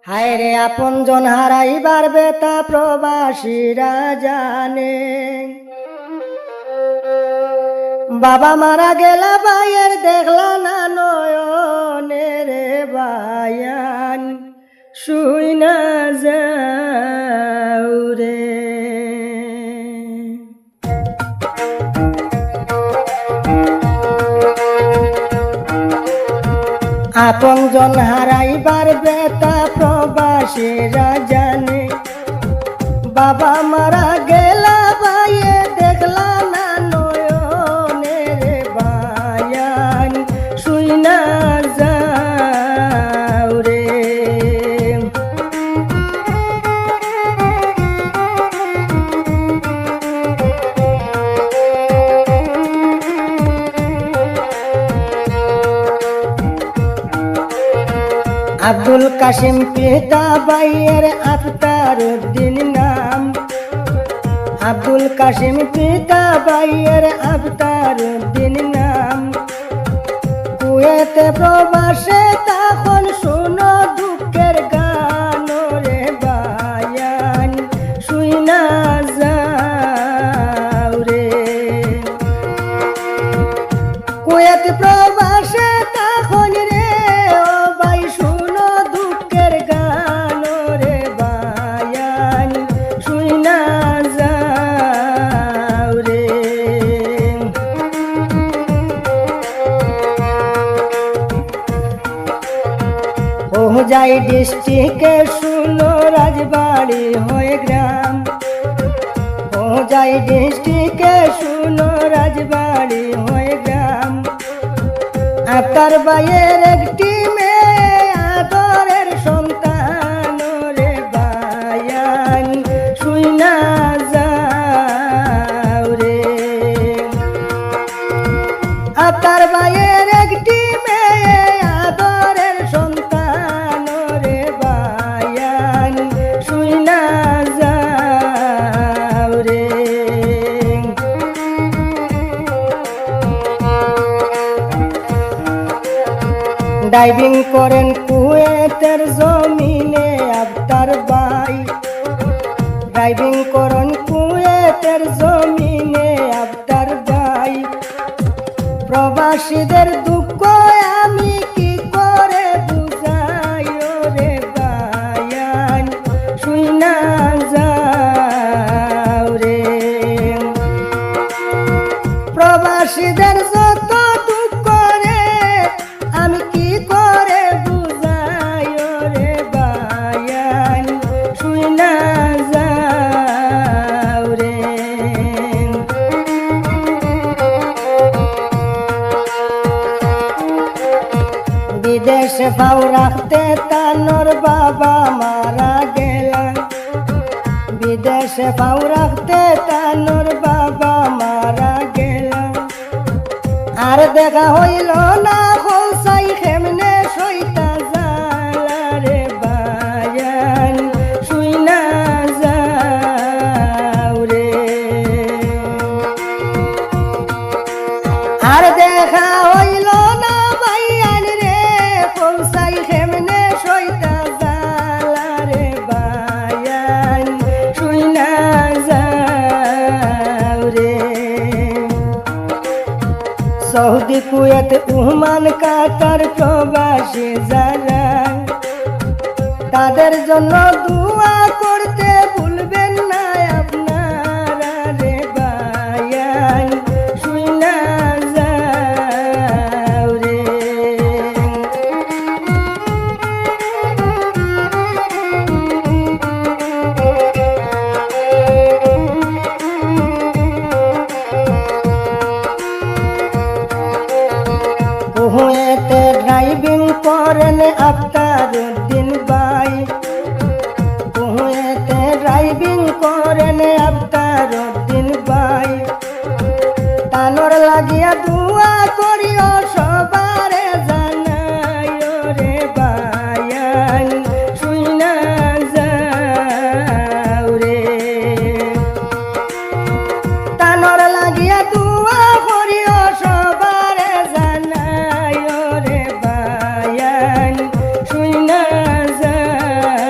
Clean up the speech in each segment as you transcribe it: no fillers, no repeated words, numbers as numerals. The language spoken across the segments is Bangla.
হায় রে আপন জন হারাইবার বেতা প্রবাসীরা জানে। বাবা মারা গেলা ভাইয়ের দেখলা না নয়নে রে বায়ান শুই না যাও রে। আপন জন হারাইবার বেতা প্রবাসীরা জানে। বাবা মারা গেলা ভাইয়ে দেখলা না নয়নে রে বায়ান শুই না যাও রে। আব্দুল কাশিম পিতা ভাইয়ের আফতার উদ্দিন নাম। আব্দুল কাশিম পিতা ভাইয়ের আফতার উদ্দিন নাম। কুয়েতে প্রবাসে তখন শুনো দুঃখের গান রে বায়ান শুই না যাও রে। কুয়েত প্রবাসে তখন রে ও ভাই শুনো দুঃখের গান রে বায়ান শুই না যাও রে। ও যাই ডিস্ট্রিক্টে শুনো রাজবাড়ি হয়ে গ্রাম। ও যাই ডিস্ট্রিক্টে শুনো রাজবাড়ি হয়ে গ্রাম। আপনার ভাইয়ের একটি মেয়ে আদরের সন্তান রে বায়ান শুই না যাও রে। আপনার ভাইয়ের একটি মেয়ে আদরের সন্তান রে বায়ান শুই না যাও রে। ডাইভিং করেন কুয়েতের জমিনে আফতার ভাই। ড্রাইভিং করেন কুয়েতের জমিনে আফতার ভাই। প্রবাসীদের দুঃখ আমি কি করে বুঝাই রে বায়ান শুই না যাও রে। প্রবাসীদের যত দুঃখ রে আমি কি করে বুঝাই রে বায়ান শুই না যাও রে। বিদেশে ভাও রাখতে তানোর বাবা মারা গেলা। বিদেশে ভাও রাখতে তানোর বাবা মারা গেলা। আর দেখা হইল না হোসাই কেমনে সইতা জালা রে বায়ান শুই না যাও রে। আর দেখা হইল না ভাইয়ান রে হোসাই কেমনে সইতা জালা রে বায়ান শুই না যাও রে। সৌদি কুয়েত ওমান কাতার প্রবাসী যারা তাদের জন্য দোয়া করতে ভুলবেন না আপনারা রে বায়ান শুই না যাও রে। কুয়েতে ড্রাইভিং করেন আফতার উদ্দিন ভাই। কুয়েতে ড্রাইভিং করেন আফতার উদ্দিন ভাই। তানোর লাগিয়া দোয়া করিও সবারে জানাই রে বায়ান শুই না যাও রে। তানোর লাগিয়া দোয়া করিও সবারে জানাই রে বায়ান শুই না যাও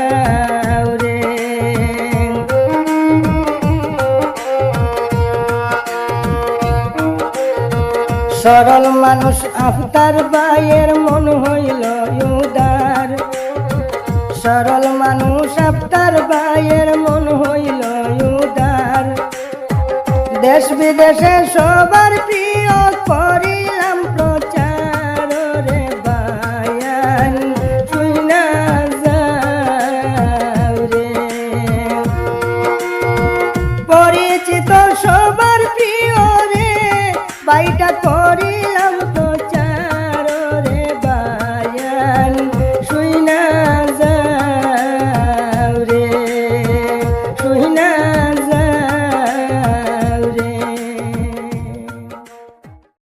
সরল মানুষ আফতার ভাইয়ের মন হইল উদার, সরল মানুষ আফতার ভাইয়ের মন হইল উদার। দেশ বিদেশে সবার প্রিয় করে